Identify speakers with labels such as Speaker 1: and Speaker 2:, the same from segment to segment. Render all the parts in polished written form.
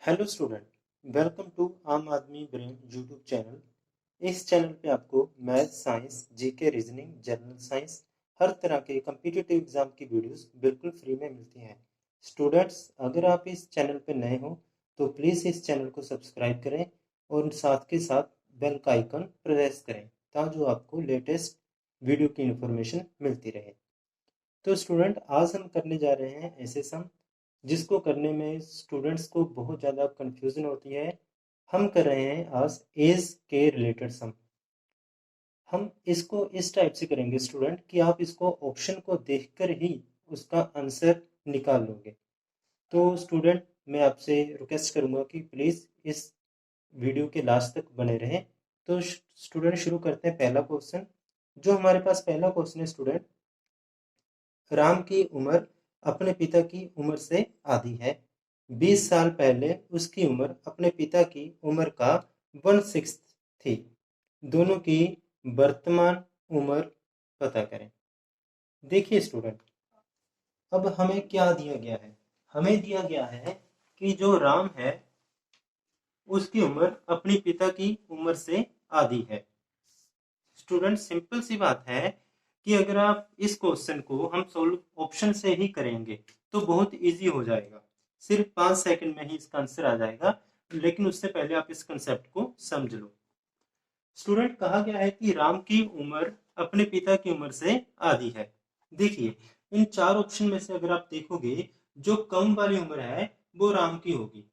Speaker 1: Hello student, welcome to Aam Aadmi brain YouTube channel. इस channel पे आपको math, science, GK, reasoning, general science, हर तरह के कम्पिटिटिव एग्जाम की वीडियोस बिल्कुल फ्री में मिलती हैं। स्टूडेंट्स, अगर आप इस चैनल पे नए हो तो प्लीज़ इस चैनल को सब्सक्राइब करें और साथ के साथ बेल का आइकन प्रेस करें ताकि आपको लेटेस्ट वीडियो की इन्फॉर्मेशन मिलती रहे। तो स्टूडेंट, आज हम करने जा रहे हैं ऐसे सम जिसको करने में स्टूडेंट्स को बहुत ज़्यादा कंफ्यूजन होती है। हम कर रहे हैं आज एज के रिलेटेड सम। हम इसको इस टाइप से करेंगे स्टूडेंट कि आप इसको ऑप्शन को देखकर ही उसका आंसर निकाल लोगे। तो स्टूडेंट, मैं आपसे रिक्वेस्ट करूंगा कि प्लीज़ इस वीडियो के लास्ट तक बने रहें। तो स्टूडेंट, शुरू करते हैं पहला क्वेश्चन। जो हमारे पास पहला क्वेश्चन है स्टूडेंट, राम की उम्र अपने पिता की उम्र से आधी है। 20 साल पहले उसकी उम्र अपने पिता की उम्र का 1/6 थी। दोनों की वर्तमान उम्र पता करें। देखिए स्टूडेंट, अब हमें क्या दिया गया है? हमें दिया गया है कि जो राम है उसकी उम्र अपने पिता की उम्र से आधी है। स्टूडेंट, सिंपल सी बात है कि अगर आप इस क्वेश्चन को हम सोल्व ऑप्शन से ही करेंगे तो बहुत इजी हो जाएगा। सिर्फ 5 सेकंड में ही इसका आंसर आ जाएगा। लेकिन उससे पहले आप इस कंसेप्ट को समझ लो। स्टूडेंट, कहा गया है कि राम की उम्र अपने पिता की उम्र से आधी है। देखिए, इन चार ऑप्शन में से अगर आप देखोगे, जो कम वाली उम्र है वो राम की होगी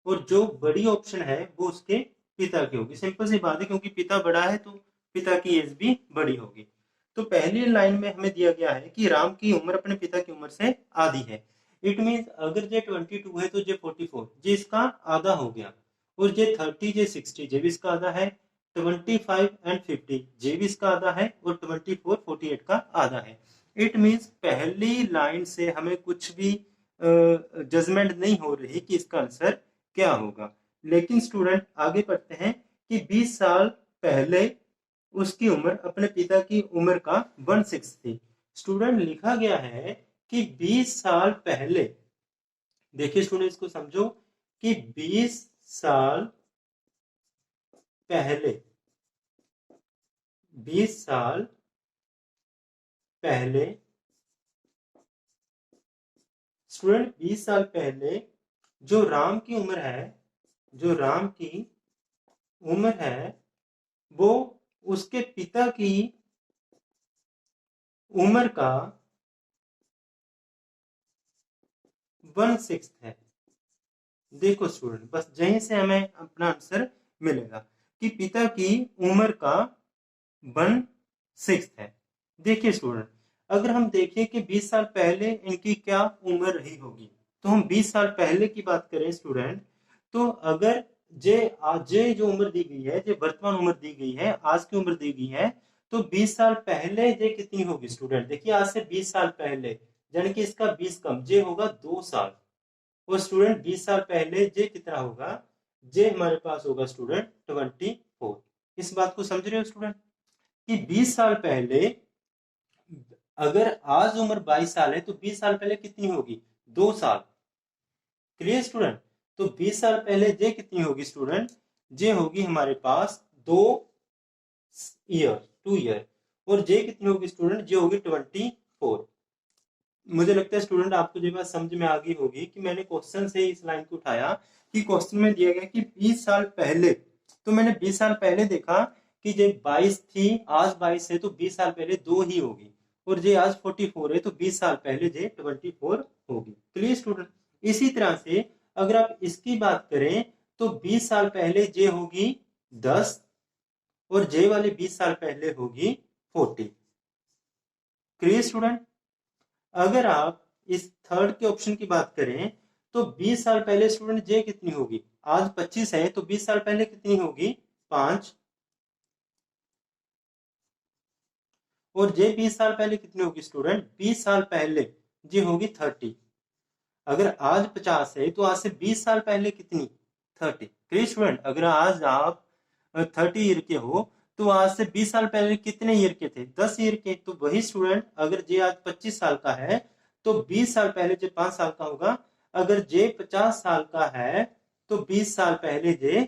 Speaker 1: और जो बड़ी ऑप्शन है वो उसके पिता की होगी। सिंपल सी बात है, क्योंकि पिता बड़ा है तो पिता की एज भी बड़ी होगी। तो पहली लाइन में हमें दिया गया है कि राम की उम्र अपने पिता की उम्र से आधी है। इट मीन्स अगर जे 22 है तो जे 44, जे इसका आधा हो गया। और जे 30, जे 60, जे भी इसका आधा है। 25 एंड 50, जे भी इसका आधा है। और 24, 48 का आधा है। इट मीन्स पहली लाइन से हमें कुछ भी जजमेंट नहीं हो रही कि इसका आंसर क्या होगा। लेकिन स्टूडेंट, आगे पढ़ते हैं कि 20 साल पहले उसकी उम्र अपने पिता की उम्र का 1/6 थी। स्टूडेंट, लिखा गया है कि 20 साल पहले, देखिए स्टूडेंट इसको समझो कि 20 साल पहले, 20 साल पहले स्टूडेंट 20 साल पहले जो राम की उम्र है, जो राम की उम्र है वो उसके पिता की उम्र का 1/6 है। देखो स्टूडेंट, बस यहीं से हमें अपना आंसर मिलेगा कि पिता की उम्र का 1/6 है। देखिए स्टूडेंट, अगर हम देखें कि 20 साल पहले इनकी क्या उम्र रही होगी, तो हम 20 साल पहले की बात करें स्टूडेंट, तो अगर जे आज जे जो उम्र दी गई है, जो वर्तमान उम्र दी गई है, आज की उम्र दी गई है, तो 20 साल पहले जे कितनी होगी स्टूडेंट? देखिए, आज से 20 साल पहले यानी कि इसका 20 कम, जे होगा 2 साल। और स्टूडेंट 20 साल पहले जे कितना होगा? जे हमारे पास होगा स्टूडेंट 24। इस बात को समझ रहे हो स्टूडेंट कि 20 साल पहले, अगर आज उम्र 22 साल है तो 20 साल पहले कितनी होगी? 2 साल। Clear student? तो 20 साल पहले जे कितनी होगी स्टूडेंट? जे होगी हमारे पास 2 ईयर, 2 ईयर। और जे कितनी होगी स्टूडेंट? जे होगी 24। मुझे लगता है स्टूडेंट आपको जो बात समझ में आ गई होगी कि मैंने क्वेश्चन से इस लाइन को उठाया कि क्वेश्चन में दिया गया कि 20 साल पहले, तो मैंने 20 साल पहले देखा कि जब 22 थी, आज 22 है, तो 20 साल पहले 2 ही होगी। और जे आज 44 है तो 20 साल पहले जे 24 होगी। Clear student? इसी तरह से अगर आप इसकी बात करें तो 20 साल पहले जे होगी 10 और जे वाली 20 साल पहले होगी 40। Clear student? अगर आप इस थर्ड के ऑप्शन की बात करें तो 20 साल पहले स्टूडेंट जे कितनी होगी? आज 25 है तो 20 साल पहले कितनी होगी? 5। और जे 20 साल पहले कितनी होगी स्टूडेंट? 20 साल पहले जे होगी 30। अगर आज 50 है तो आज से 20 साल पहले कितनी? 30। Clear student? अगर आज आप 30 ईयर के हो तो आज से 20 साल पहले कितने ईयर के थे? 10 ईयर के। तो वही स्टूडेंट, अगर जे आज 25 साल का है तो 20 साल पहले जो 5 साल का होगा, अगर जे 50 साल का है तो 20 साल पहले जे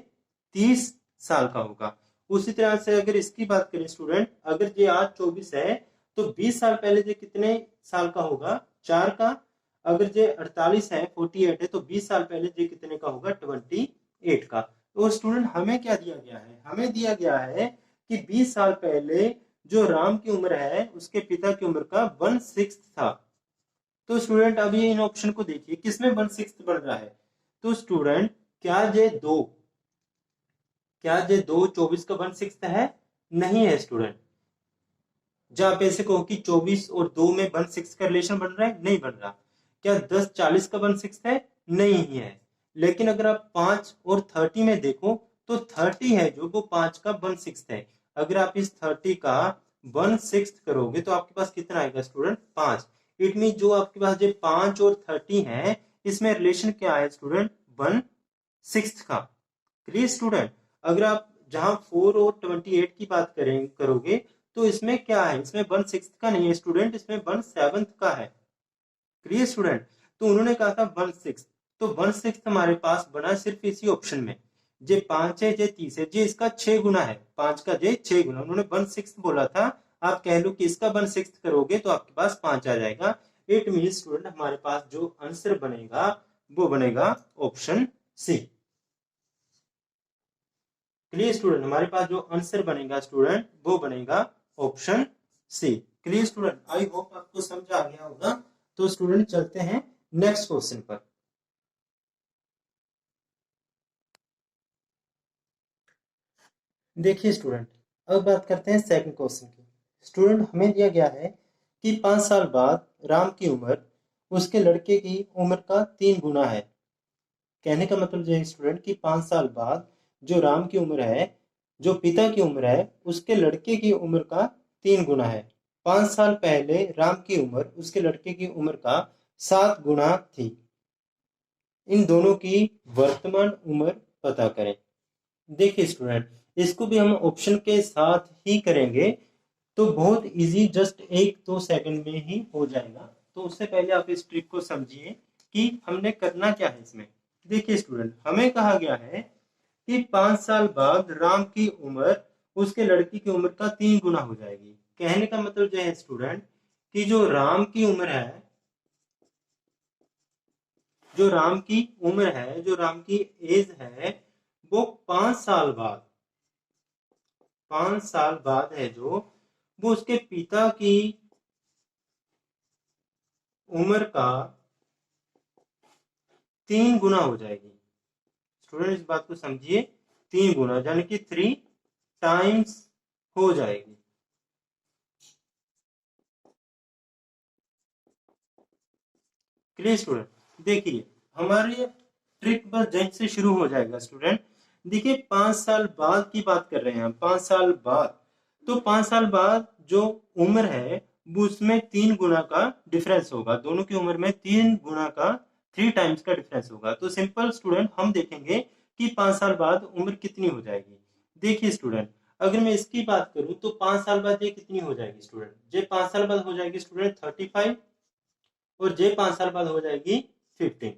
Speaker 1: 30 साल का होगा। उसी तरह से अगर इसकी बात करें स्टूडेंट, अगर जे आज 24 है तो 20 साल पहले जे कितने साल का होगा, 4 का। अगर जे 48 है, 48 है, तो 20 साल पहले जे कितने का होगा, 28 का। तो स्टूडेंट हमें क्या दिया गया है, हमें दिया गया है कि 20 साल पहले जो राम की उम्र है उसके पिता की उम्र का 1/6 था। तो स्टूडेंट अभी इन ऑप्शन को देखिए, किसमें 1/6 बन रहा है। तो स्टूडेंट क्या जे 2 24 का 1/6 है? नहीं है स्टूडेंट। जब आप ऐसे कहो कि 24 और 2 में 1/6 का रिलेशन बन रहा है, नहीं बन रहा। क्या 10 40 का 1/6 है? नहीं है। लेकिन अगर आप 5 और 30 में देखो तो 30 है जो वो 5 का 1/6 है। अगर आप इस 30 का 1/6 करोगे तो आपके पास कितना आएगा स्टूडेंट, 5। इट मीन जो आपके पास जो 5 और 30 है इसमें रिलेशन क्या है स्टूडेंट, 1/6 का। Clear student. अगर आप जहां 4 और 28 की बात करोगे तो इसमें क्या है, इसमें 1/6 का नहीं है स्टूडेंट, इसमें 1/7 का है। Clear student. तो उन्होंने कहा था 1/6, तो 1/6 हमारे पास बना सिर्फ इसी ऑप्शन में। जे 5 है, जे 30 है, जे इसका 6 गुना है, 5 का जे 6 गुना, उन्होंने 1/6 बोला था। आप कह लो कि इसका 1/6 करोगे तो आपके पास 5 आ जाएगा। इट मीन स्टूडेंट हमारे पास जो आंसर बनेगा वो बनेगा ऑप्शन सी। क्लियर स्टूडेंट, हमारे पास जो आंसर बनेगा स्टूडेंट वो बनेगा option C. Clear student, I hope आपको समझ आ गया होगा। तो स्टूडेंट चलते हैं नेक्स्ट क्वेश्चन पर। देखिए स्टूडेंट, अब बात करते हैं सेकंड क्वेश्चन की। स्टूडेंट हमें दिया गया है कि 5 साल बाद राम की उम्र उसके लड़के की उम्र का 3 गुना है। कहने का मतलब ये स्टूडेंट कि 5 साल बाद जो राम की उम्र है, जो पिता की उम्र है, उसके लड़के की उम्र का 3 गुना है। 5 साल पहले राम की उम्र उसके लड़के की उम्र का 7 गुना थी। इन दोनों की वर्तमान उम्र पता करें। देखिए स्टूडेंट, इसको भी हम ऑप्शन के साथ ही करेंगे तो बहुत इजी, जस्ट 1-2 सेकंड में ही हो जाएगा। तो उससे पहले आप इस ट्रिक को समझिए कि हमने करना क्या है इसमें। देखिए स्टूडेंट, हमें कहा गया है कि 5 साल बाद राम की उम्र उसके लड़की की उम्र का 3 गुना हो जाएगी। कहने का मतलब यह है स्टूडेंट कि जो राम की उम्र है, जो राम की उम्र है, जो राम की एज है, वो 5 साल बाद है जो, वो उसके पिता की उम्र का 3 गुना हो जाएगी। स्टूडेंट इस बात को समझिए, 3 गुना यानी कि 3 टाइम्स हो जाएगी। Clear student. देखिए हमारे ट्रिक बस जैसे से शुरू हो जाएगा स्टूडेंट। देखिए 5 साल बाद की बात कर रहे हैं हम, 5 साल बाद। तो 5 साल बाद जो उम्र है वो उसमें 3 गुना का डिफरेंस होगा, दोनों की उम्र में 3 गुना का, 3 टाइम्स का डिफरेंस होगा। तो सिंपल स्टूडेंट हम देखेंगे कि 5 साल बाद उम्र कितनी हो जाएगी। देखिए स्टूडेंट, अगर मैं इसकी बात करूं तो 5 साल बाद ये कितनी हो जाएगी स्टूडेंट, ये 5 साल बाद हो जाएगी स्टूडेंट 35, और जे 5 साल बाद हो जाएगी 15।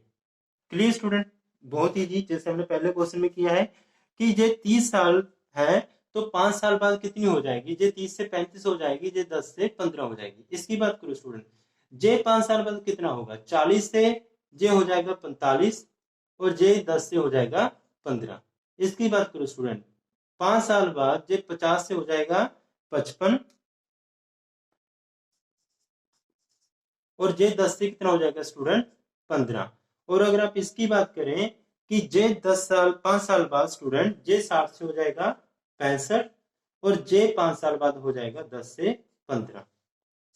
Speaker 1: क्लियर स्टूडेंट, बहुत इजी, जैसे हमने पहले क्वेश्चन में किया है कि जे 30 साल है तो 5 साल बाद कितनी हो जाएगी, जे 30 से 35 हो जाएगी, जे 10 से 15 हो जाएगी। इसकी बात करो स्टूडेंट, जे 5 साल बाद कितना होगा, 40 से जे हो जाएगा 45, और जे 10 से हो जाएगा 15। इसकी बात करो स्टूडेंट, 5 साल बाद जे 50 से हो जाएगा 55, और जे 10 से कितना हो जाएगा स्टूडेंट, 15। और अगर आप इसकी बात करें कि जे 5 साल बाद स्टूडेंट जे 60 से हो जाएगा 65, और जे 5 साल बाद हो जाएगा 10 से 15।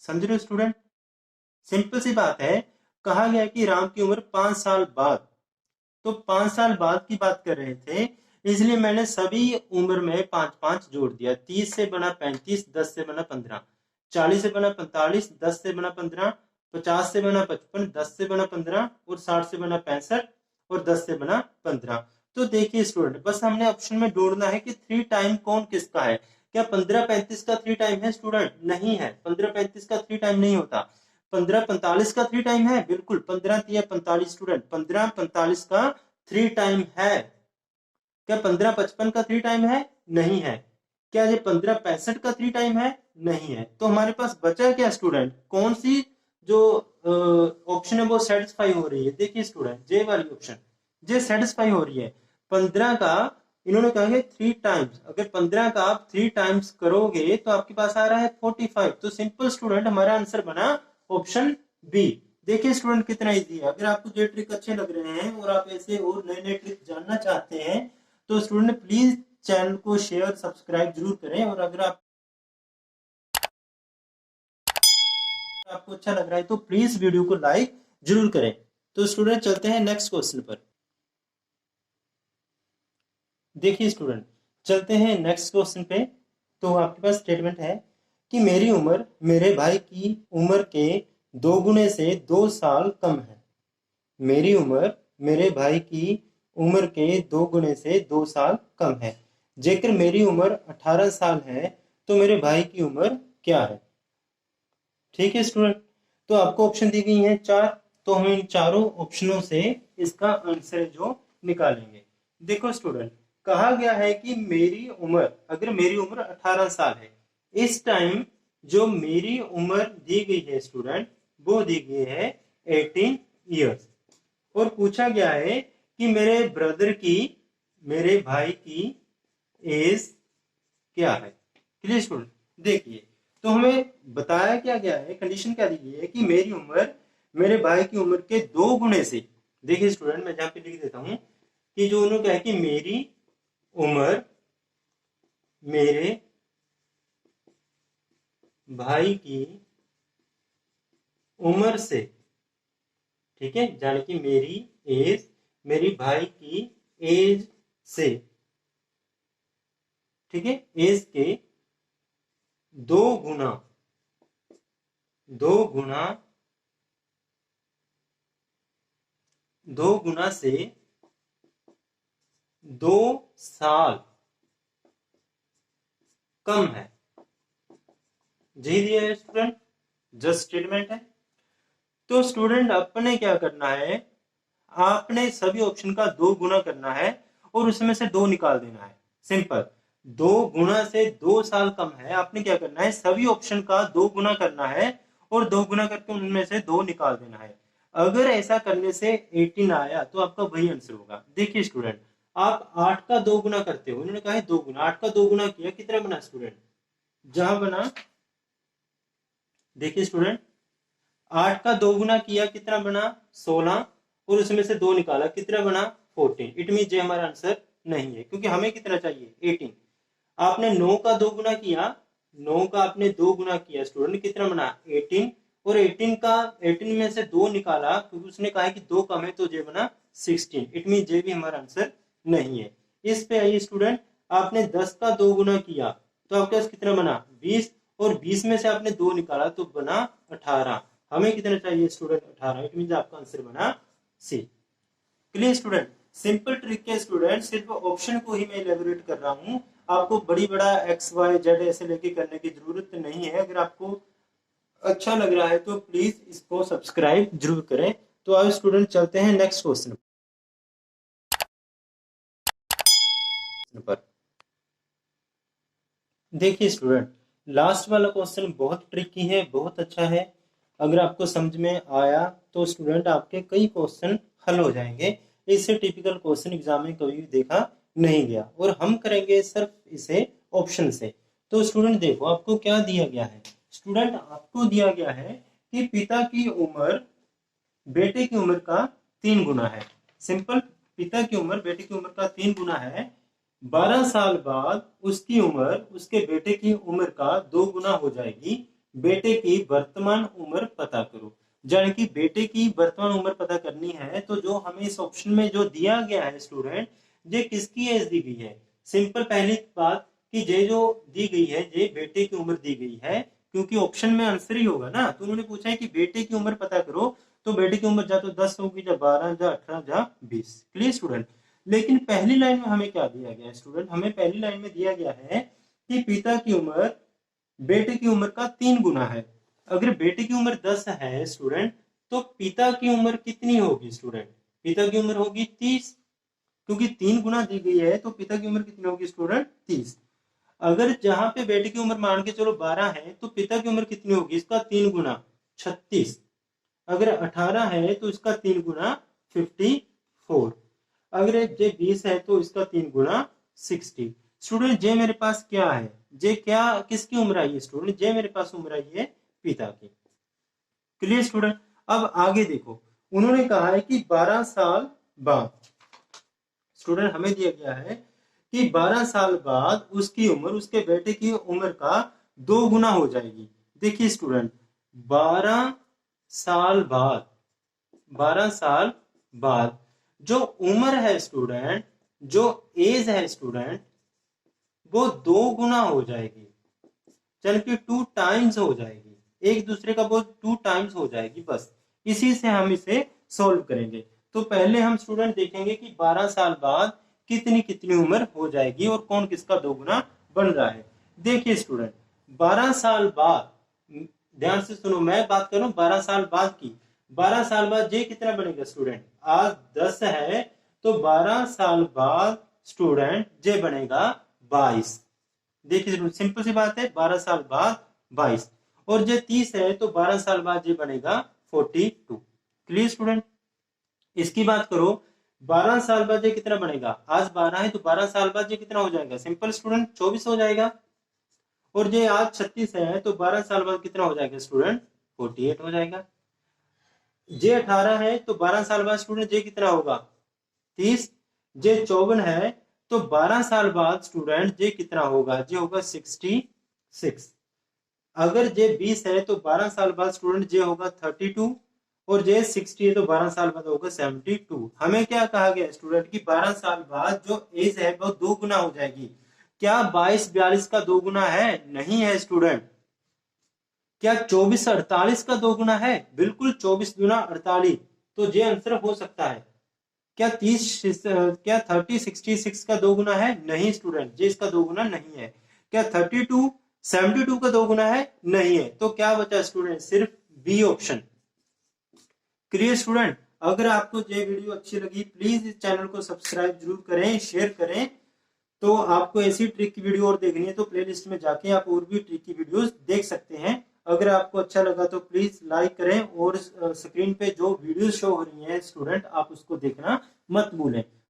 Speaker 1: समझ रहे हो स्टूडेंट, सिंपल सी बात है। कहा गया कि राम की उम्र 5 साल बाद, तो 5 साल बाद की बात कर रहे थे, इसलिए मैंने सभी उम्र में 5-5 जोड़ दिया। 30 से बना 35, 10 से बना 15, 40 से बना 45, 10 से बना 15, 50 से बना 55, 10 से बना 15, और 60 से बना 65, और 10 से बना 15। तो देखिए स्टूडेंट, बस हमने ऑप्शन में ढूंढना है कि 3 टाइम कौन किसका है। क्या 15 35 का 3 टाइम है स्टूडेंट, नहीं है। 15 35 का 3 टाइम नहीं होता। 15 45 का 3 टाइम है, बिल्कुल 15 या 45 स्टूडेंट 15 45 का 3 टाइम है। क्या 15 55 का 3 टाइम है? नहीं है। क्या ये 15 65 का 3 टाइम है? नहीं है। तो हमारे पास बचा क्या स्टूडेंट? कौन सी जो ऑप्शन है वो सेटिस्फाई हो रही है? देखिए स्टूडेंट, जे वाली ऑप्शन जे सेटिस्फाई हो रही है। 15 का इन्होंने कहा 3 टाइम्स, अगर 15 का आप 3 टाइम्स करोगे तो आपके पास आ रहा है 45। तो सिंपल स्टूडेंट हमारा आंसर बना ऑप्शन बी। देखिए स्टूडेंट कितना इजी है। अगर आपको ये ट्रिक अच्छे लग रहे हैं और आप ऐसे और नए नए ट्रिक जानना चाहते हैं तो स्टूडेंट प्लीज चैनल को शेयर सब्सक्राइब जरूर करें। और अगर आपको अच्छा लग रहा है तो प्लीज वीडियो को लाइक जरूर करें। तो स्टूडेंट चलते हैं नेक्स्ट क्वेश्चन पर। देखिए स्टूडेंट, चलते हैं नेक्स्ट क्वेश्चन पे। तो आपके पास स्टेटमेंट है कि मेरी उम्र मेरे भाई की उम्र के 2 गुने से 2 साल कम है। मेरी उम्र मेरे भाई की उम्र के 2 गुने से 2 साल कम है। जेकर मेरी उम्र 18 साल है तो मेरे भाई की उम्र क्या है? ठीक है स्टूडेंट, तो आपको ऑप्शन दी गई है 4। तो हम इन चारों ऑप्शनों से इसका आंसर जो निकालेंगे। देखो स्टूडेंट, कहा गया है कि मेरी उम्र, अगर मेरी उम्र 18 साल है, इस टाइम जो मेरी उम्र दी गई है स्टूडेंट वो दी गई है 18 ईयर्स। और पूछा गया है कि मेरे ब्रदर की, मेरे भाई की एज क्या है। क्लियर स्टूडेंट, देखिए तो हमें बताया क्या गया है, कंडीशन क्या दी गई है कि मेरी उम्र मेरे भाई की उम्र के 2 गुने से। देखिए स्टूडेंट, मैं जहां पे लिख देता हूं कि जो उन्होंने कहा कि मेरी उम्र मेरे भाई की उम्र से, ठीक है, यानी कि मेरी एज मेरी भाई की एज से, ठीक है, एज के 2 गुना, 2 गुना, 2 गुना से 2 साल कम है। जी दिया है स्टूडेंट, जस्ट स्टेटमेंट है। तो स्टूडेंट अपने क्या करना है, आपने सभी ऑप्शन का 2 गुना करना है और उसमें से 2 निकाल देना है। सिंपल, 2 गुना से 2 साल कम है, आपने क्या करना है, सभी ऑप्शन का 2 गुना करना है और 2 गुना करके उनमें से 2 निकाल देना है। अगर ऐसा करने से 18 आया तो आपका वही आंसर होगा। देखिए स्टूडेंट, आप 8 का 2 गुना करते हो, उन्होंने कहा है 2 गुना, 8 का 2 गुना किया, कितना बना स्टूडेंट? जहां बना, देखिए स्टूडेंट, 8 का 2 गुना किया, कितना बना? 16, और उसमें से 2 निकाला, कितना बना? 14। इट मीन ये हमारा आंसर नहीं है, क्योंकि हमें कितना चाहिए? 18। आपने 9 का 2 गुना किया, 9 का आपने 2 गुना किया स्टूडेंट, कितना बना? 18। और 18 में से 2 निकाला, क्योंकि उसने कहा है कि 2 कम है, तो ये बना 16। इट मीन ये भी हमारा आंसर नहीं है। इस पे आइए स्टूडेंट, आपने 10 का 2 गुना किया तो आपके पास कितना बना? 20, और 20 में से आपने 2 निकाला तो बना 18। हमें कितना चाहिए स्टूडेंट? 18। इट मीन आपका आंसर बना सी। क्लियर स्टूडेंट, सिंपल ट्रिक है स्टूडेंट, सिर्फ ऑप्शन को ही मैं इलेबोरेट कर रहा हूं। आपको बड़ी बड़ा एक्स वाई जेड ऐसे लेके करने की जरूरत नहीं है। अगर आपको अच्छा लग रहा है तो प्लीज इसको सब्सक्राइब जरूर करें। तो आओ स्टूडेंट, चलते हैं नेक्स्ट क्वेश्चन पर। देखिए स्टूडेंट, लास्ट वाला क्वेश्चन बहुत ट्रिकी है, बहुत अच्छा है। अगर आपको समझ में आया तो स्टूडेंट आपके कई क्वेश्चन हल हो जाएंगे। इससे टिपिकल क्वेश्चन एग्जाम में कभी भी देखा नहीं गया, और हम करेंगे सिर्फ इसे ऑप्शन से। तो स्टूडेंट देखो, आपको क्या दिया गया है। स्टूडेंट आपको दिया गया है कि पिता की उम्र बेटे की उम्र का 3 गुना है। सिंपल, पिता की उम्र बेटे की उम्र का 3 गुना है। 12 साल बाद उसकी उम्र उसके बेटे की उम्र का 2 गुना हो जाएगी। बेटे की वर्तमान उम्र पता करो। यानी कि बेटे की वर्तमान उम्र पता करनी है, तो जो हमें इस ऑप्शन में जो दिया गया है स्टूडेंट, ये किसकी एज दी गई है? सिंपल पहली बात कि ये जो दी गई है ये बेटे की उम्र दी गई है, क्योंकि ऑप्शन में आंसर ही होगा ना। तो उन्होंने पूछा है कि बेटे की उम्र पता करो, तो बेटे की उम्र जा तो 10 होगी, जा 12, जा 18, जा 20। क्लियर स्टूडेंट, लेकिन पहली लाइन में हमें क्या दिया गया है स्टूडेंट? हमें पहली लाइन में दिया गया है कि पिता की उम्र बेटे की उम्र का 3 गुना है। अगर बेटे की उम्र 10 है स्टूडेंट, तो पिता की उम्र कितनी होगी स्टूडेंट? पिता की उम्र होगी 30, क्योंकि 3 गुना दी गई है, तो पिता की उम्र कितनी होगी स्टूडेंट? 30। अगर जहां पे बेटे की उम्र मान के चलो 12 है, तो पिता की उम्र कितनी होगी? इसका 3 गुना 36। अगर 18 है तो इसका 3 गुना 54। अगर ये 20 है तो इसका 3 गुना 60। स्टूडेंट जे मेरे पास क्या है? जे क्या किसकी उम्र आई है स्टूडेंट? जे मेरे पास उम्र आई है पिता की। Clear student? अब आगे देखो, उन्होंने कहा है कि 12 साल बाद, स्टूडेंट हमें दिया गया है कि 12 साल बाद उसकी उम्र उसके बेटे की उम्र का 2 गुना हो जाएगी। देखिए स्टूडेंट, 12 साल बाद, 12 साल बाद जो उम्र है स्टूडेंट, जो एज है स्टूडेंट, वो 2 गुना हो जाएगी, यानी कि 2 टाइम्स हो जाएगी, एक दूसरे का वो 2 टाइम्स हो जाएगी। बस इसी से हम इसे सॉल्व करेंगे। तो पहले हम स्टूडेंट देखेंगे कि 12 साल बाद कितनी कितनी उम्र हो जाएगी और कौन किसका 2 गुना बन रहा है। देखिए स्टूडेंट, 12 साल बाद, ध्यान से सुनो, मैं बात करूं 12 साल बाद की। 12 साल बाद जे कितना बनेगा स्टूडेंट? आज 10 है, तो 12 साल बाद स्टूडेंट जे बनेगा 22। देखिए सिंपल सी बात है, 12 साल बाद 22। और जे 30 है तो 12 साल बाद ये बनेगा 42। Clear student? इसकी बात करो, 12 साल बाद ये कितना बनेगा? आज 12 है तो 12 साल बाद ये कितना हो जाएगा? सिंपल स्टूडेंट, 24 हो जाएगा। और ये आज 36 है तो 12 साल बाद कितना हो जाएगा स्टूडेंट? 48 हो जाएगा। जे 18 है तो 12 साल बाद स्टूडेंट जे कितना होगा? 30। जे 54 है तो 12 साल बाद स्टूडेंट जे कितना होगा? जे होगा 66। अगर जे 20 है तो 12 साल बाद स्टूडेंट जे होगा 32। और जे 60 है तो 12 साल बाद होगा 72। हमें क्या कहा गया स्टूडेंट की 12 साल बाद जो एज है वो 2 गुना हो जाएगी। क्या 22 42 का 2 गुना है? नहीं है स्टूडेंट। क्या 24 48 का 2 गुना है? बिल्कुल, 24 गुना 48। तो ये आंसर हो सकता है। क्या 30 का 2 गुना है? नहीं स्टूडेंट, ये इसका 2 गुना नहीं है। क्या 72 का 2 गुना है? नहीं है। तो क्या बचा स्टूडेंट? सिर्फ बी ऑप्शन। Clear student? अगर आपको ये वीडियो अच्छी लगी, प्लीज इस चैनल को सब्सक्राइब जरूर करें, शेयर करें। तो आपको ऐसी ट्रिक की वीडियो और देखनी है तो प्लेलिस्ट में जाके आप और भी ट्रिक की वीडियोस देख सकते हैं। अगर आपको अच्छा लगा तो प्लीज लाइक करें, और स्क्रीन पे जो वीडियो शो हो रही है स्टूडेंट, आप उसको देखना मत भूलें।